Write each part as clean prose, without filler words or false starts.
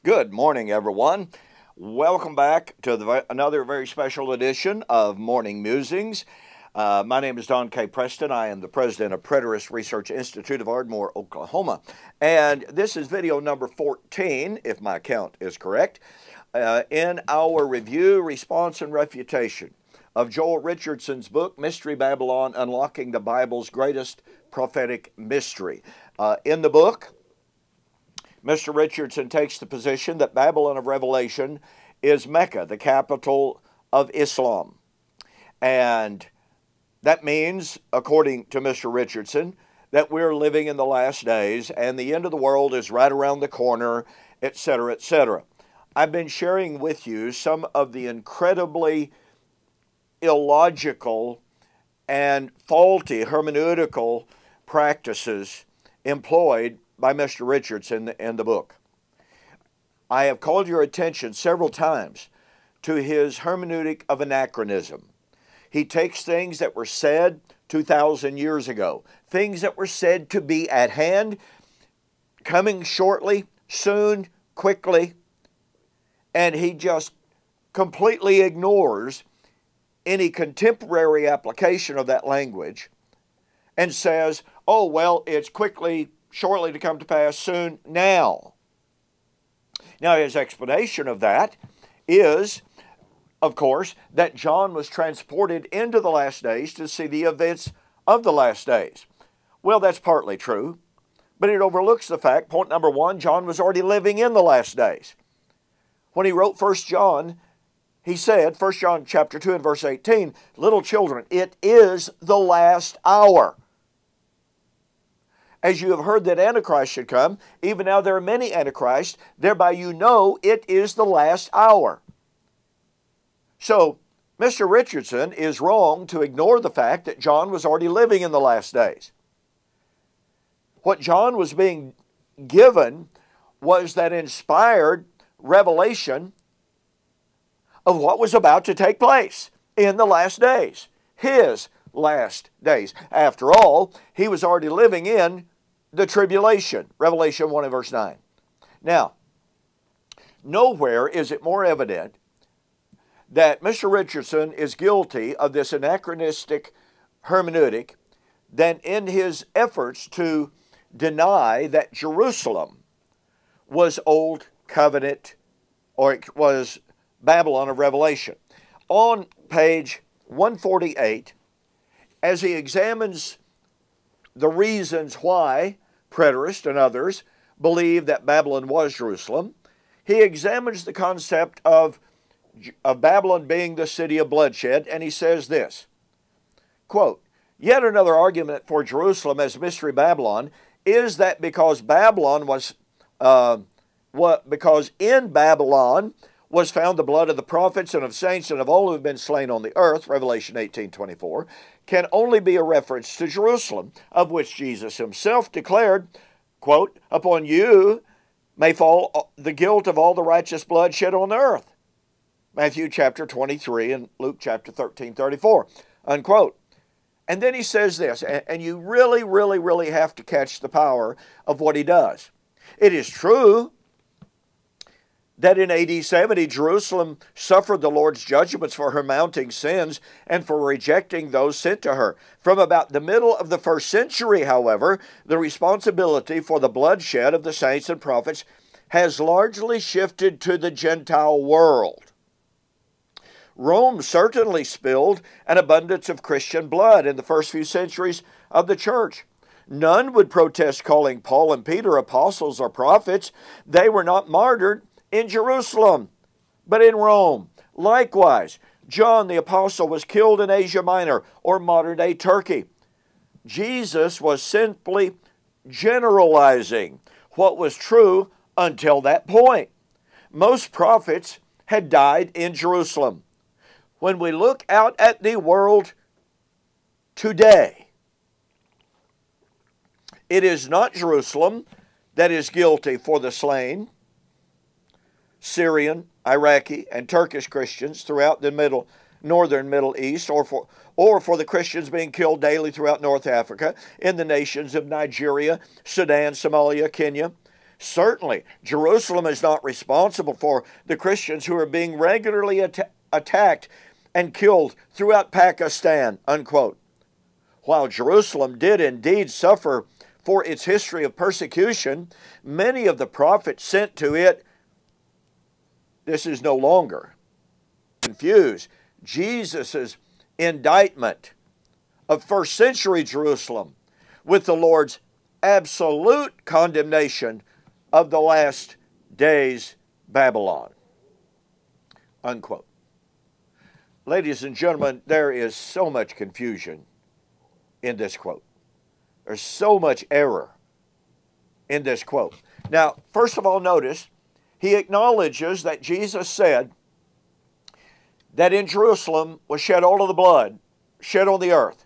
Good morning, everyone. Welcome back to another very special edition of Morning Musings. My name is Don K. Preston. I am the president of Preterist Research Institute of Ardmore, Oklahoma. And this is video number 14, if my count is correct, in our review, response, and refutation of Joel Richardson's book, Mystery Babylon, Unlocking the Bible's Greatest Prophetic Mystery. In the book, Mr. Richardson takes the position that Babylon of Revelation is Mecca, the capital of Islam. And that means, according to Mr. Richardson, that we're living in the last days and the end of the world is right around the corner, etc., etc. I've been sharing with you some of the incredibly illogical and faulty hermeneutical practices employed by Mr. Richardson in the book. I have called your attention several times to his hermeneutic of anachronism. He takes things that were said 2,000 years ago, things that were said to be at hand, coming shortly, soon, quickly, and he just completely ignores any contemporary application of that language and says, oh, well, it's quickly, shortly to come to pass, soon, now. Now, his explanation of that is, of course, that John was transported into the last days to see the events of the last days. Well, that's partly true, but it overlooks the fact, point number one, John was already living in the last days. When he wrote 1 John, he said, 1 John chapter 2 and verse 18, little children, it is the last hour. As you have heard that Antichrist should come, even now there are many Antichrists, thereby you know it is the last hour. So, Mr. Richardson is wrong to ignore the fact that John was already living in the last days. What John was being given was that inspired revelation of what was about to take place in the last days, his last days. After all, he was already living in the tribulation, Revelation 1 and verse 9. Now, nowhere is it more evident that Mr. Richardson is guilty of this anachronistic hermeneutic than in his efforts to deny that Jerusalem was Old Covenant, or it was Babylon of Revelation. On page 148, as he examines the reasons why preterists and others believe that Babylon was Jerusalem, he examines the concept of Babylon being the city of bloodshed, and he says this, quote, yet another argument for Jerusalem as Mystery Babylon is that because in Babylon was found the blood of the prophets and of saints and of all who have been slain on the earth, Revelation 18:24, can only be a reference to Jerusalem, of which Jesus himself declared, quote, upon you may fall the guilt of all the righteous blood shed on the earth, Matthew chapter 23 and Luke chapter 13:34, unquote. And then he says this, and you really, really, really have to catch the power of what he does. It is true that in AD 70, Jerusalem suffered the Lord's judgments for her mounting sins and for rejecting those sent to her. From about the middle of the first century, however, the responsibility for the bloodshed of the saints and prophets has largely shifted to the Gentile world. Rome certainly spilled an abundance of Christian blood in the first few centuries of the church. None would protest calling Paul and Peter apostles or prophets. They were not martyred in Jerusalem, but in Rome. Likewise, John the Apostle was killed in Asia Minor, or modern-day Turkey. Jesus was simply generalizing what was true until that point. Most prophets had died in Jerusalem. When we look out at the world today, it is not Jerusalem that is guilty for the slain Syrian, Iraqi, and Turkish Christians throughout the northern Middle East, or for the Christians being killed daily throughout North Africa, in the nations of Nigeria, Sudan, Somalia, Kenya, Certainly, Jerusalem is not responsible for the Christians who are being regularly attacked and killed throughout Pakistan, unquote. While Jerusalem did indeed suffer for its history of persecution, many of the prophets sent to it, this is no longer. Confuse Jesus' indictment of first century Jerusalem with the Lord's absolute condemnation of the last days Babylon, unquote. Ladies and gentlemen, there is so much confusion in this quote. There's so much error in this quote. Now, first of all, notice he acknowledges that Jesus said that in Jerusalem was shed all of the blood shed on the earth,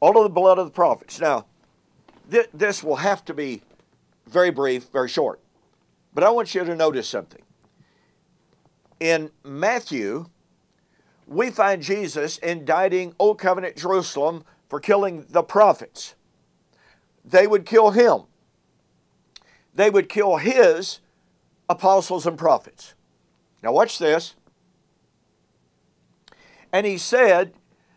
all of the blood of the prophets. Now, this will have to be very brief, very short. But I want you to notice something. In Matthew, we find Jesus indicting Old Covenant Jerusalem for killing the prophets. They would kill him. They would kill his apostles and prophets. Now watch this. And he said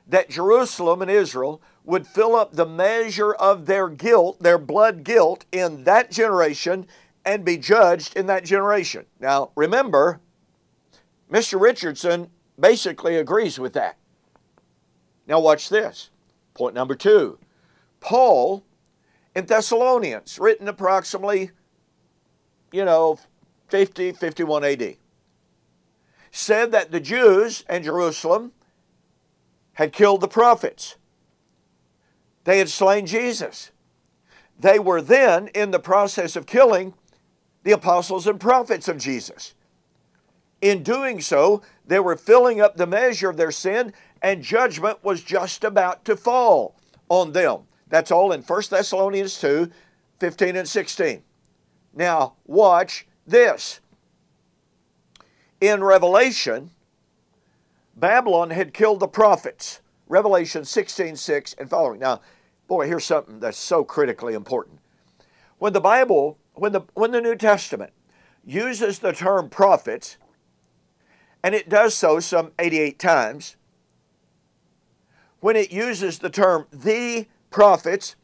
that Jerusalem and Israel would fill up the measure of their guilt, their blood guilt, in that generation and be judged in that generation. Now, remember, Mr. Richardson basically agrees with that. Now, watch this. Point number 2. Paul in Thessalonians, written approximately, 50, 51 AD, said that the Jews in Jerusalem had killed the prophets. They had slain Jesus. They were then in the process of killing the apostles and prophets of Jesus. In doing so, they were filling up the measure of their sin, and judgment was just about to fall on them. That's all in 1 Thessalonians 2, 15 and 16. Now, watch this. In Revelation, Babylon had killed the prophets. Revelation 16:6 and following. Now, boy, here's something that's so critically important. When the Bible, when the New Testament uses the term prophets, and it does so some 88 times, when it uses the term the prophets,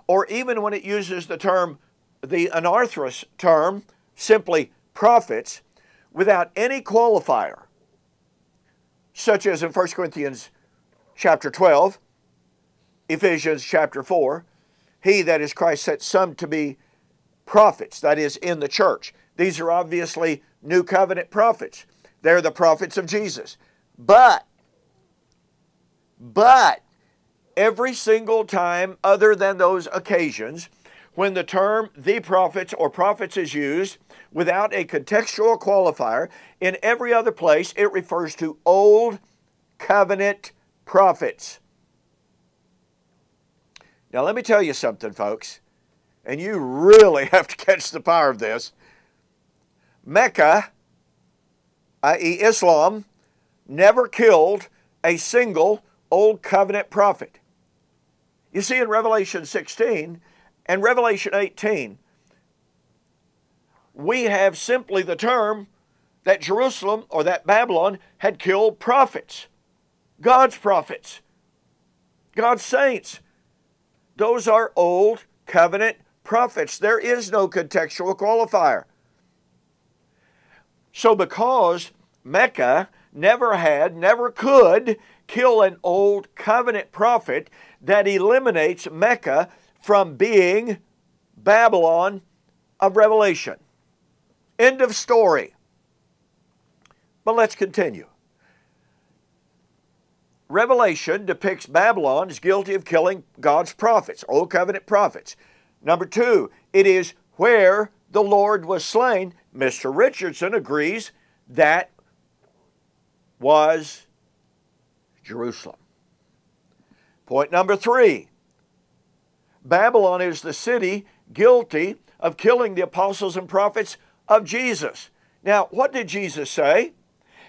or even when it uses the term, the anarthrous term, simply prophets, without any qualifier, such as in 1 Corinthians chapter 12, Ephesians chapter 4, he, that is Christ, set some to be prophets, that is, in the church. These are obviously New Covenant prophets. They're the prophets of Jesus. But, every single time other than those occasions, when the term the prophets or prophets is used without a contextual qualifier, in every other place it refers to Old Covenant prophets. Now let me tell you something, folks, and you really have to catch the power of this. Mecca, i.e. Islam, never killed a single Old Covenant prophet. You see, in Revelation 16 and Revelation 18, we have simply the term that Jerusalem or that Babylon had killed prophets. God's prophets. God's saints. Those are Old Covenant prophets. There is no contextual qualifier. So because Mecca never could kill an Old Covenant prophet, that eliminates Mecca from being Babylon of Revelation. End of story. But let's continue. Revelation depicts Babylon as guilty of killing God's prophets, Old Covenant prophets. Number 2, it is where the Lord was slain. Mr. Richardson agrees that was Jerusalem. Point number 3, Babylon is the city guilty of killing the apostles and prophets of Jesus. Now, what did Jesus say?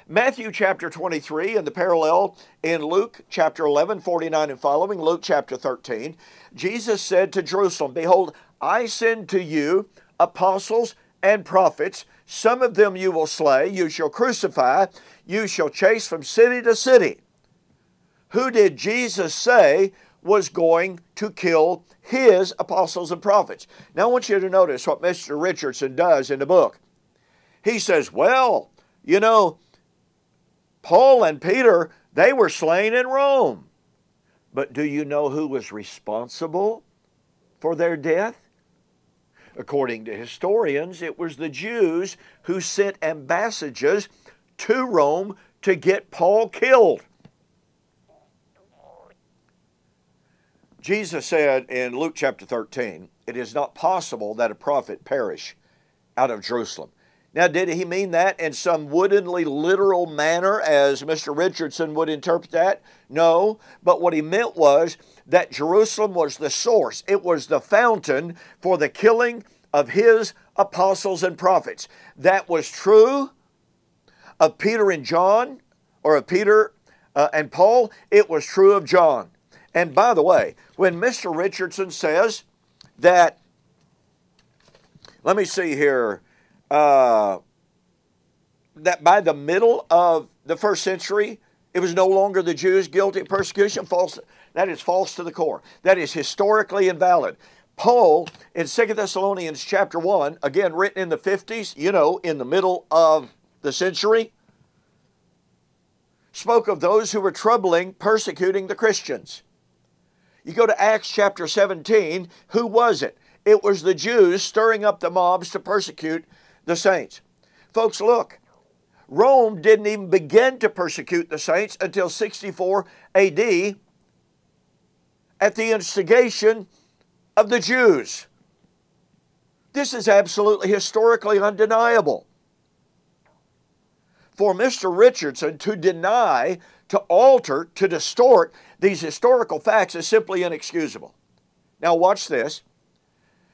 Matthew chapter 23 and the parallel in Luke chapter 11, 49 and following, Luke chapter 13, Jesus said to Jerusalem, "Behold, I send to you apostles and prophets. Some of them you will slay, you shall crucify, you shall chase from city to city. Who did Jesus say was going to kill his apostles and prophets? Now I want you to notice what Mr. Richardson does in the book. He says, well, you know, Paul and Peter, they were slain in Rome. But do you know who was responsible for their death? According to historians, it was the Jews who sent ambassadors to Rome to get Paul killed. Jesus said in Luke chapter 13, it is not possible that a prophet perish out of Jerusalem. Now, did he mean that in some woodenly literal manner as Mr. Richardson would interpret that? No, but what he meant was that Jerusalem was the source. It was the fountain for the killing of his apostles and prophets. That was true of Peter and John, or of Peter and Paul. It was true of John. And by the way, when Mr. Richardson says that, let me see here, that by the middle of the first century, it was no longer the Jews guilty of persecution. False. That is false to the core. That is historically invalid. Paul, in 2 Thessalonians chapter 1, again written in the 50s, you know, in the middle of the century, spoke of those who were troubling, persecuting the Christians. You go to Acts chapter 17, who was it? It was the Jews stirring up the mobs to persecute the saints. Folks, look, Rome didn't even begin to persecute the saints until 64 AD at the instigation of the Jews. This is absolutely historically undeniable. For Mr. Richardson to deny, to alter, to distort these historical facts is simply inexcusable. Now watch this.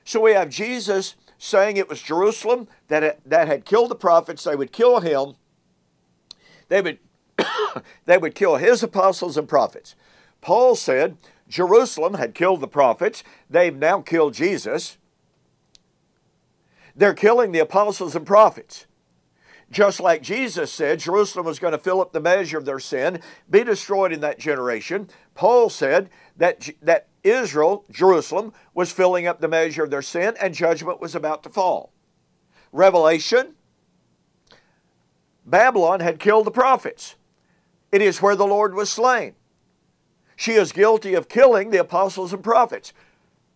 So we have Jesus saying it was Jerusalem that had killed the prophets. They would kill him. They would kill his apostles and prophets. Paul said Jerusalem had killed the prophets. They've now killed Jesus. They're killing the apostles and prophets. Just like Jesus said, Jerusalem was going to fill up the measure of their sin, be destroyed in that generation. Paul said that Israel, Jerusalem, was filling up the measure of their sin and judgment was about to fall. Revelation, Babylon had killed the prophets. It is where the Lord was slain. She is guilty of killing the apostles and prophets.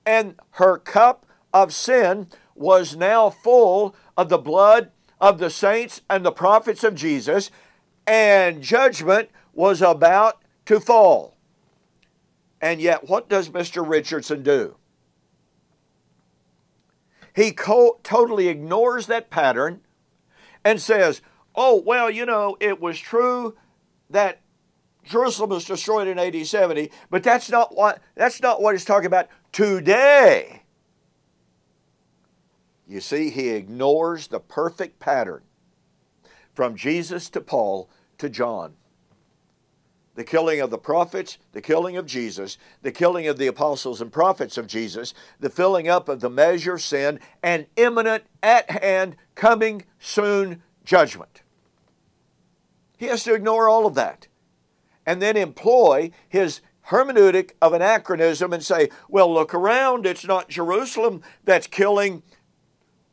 And her cup of sin was now full of the blood of the saints and the prophets of Jesus, and judgment was about to fall. And yet, what does Mr. Richardson do? He totally ignores that pattern and says, oh, well, you know, it was true that Jerusalem was destroyed in AD 70, but that's not what he's talking about today. You see, he ignores the perfect pattern from Jesus to Paul to John. The killing of the prophets, the killing of Jesus, the killing of the apostles and prophets of Jesus, the filling up of the measure of sin, and imminent, at hand, coming soon judgment. He has to ignore all of that and then employ his hermeneutic of anachronism and say, well, look around, it's not Jerusalem that's killing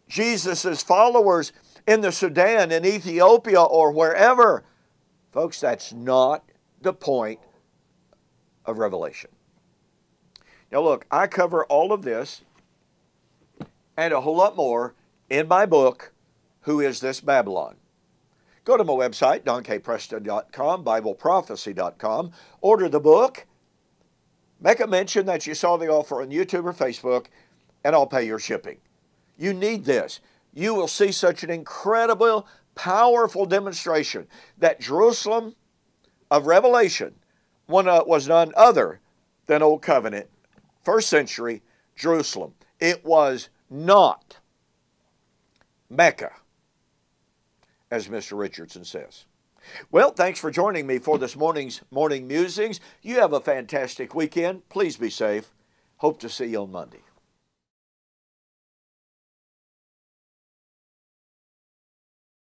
Jesus' followers in the Sudan, in Ethiopia, or wherever. Folks, that's not the point of Revelation. Now look, I cover all of this and a whole lot more in my book, Who Is This Babylon? Go to my website, donkpreston.com, BibleProphecy.com, order the book, make a mention that you saw the offer on YouTube or Facebook, and I'll pay your shipping. You need this. You will see such an incredible, powerful demonstration that Jerusalem of Revelation was none other than Old Covenant, first century Jerusalem. It was not Mecca, as Mr. Richardson says. Well, thanks for joining me for this morning's Morning Musings. You have a fantastic weekend. Please be safe. Hope to see you on Monday.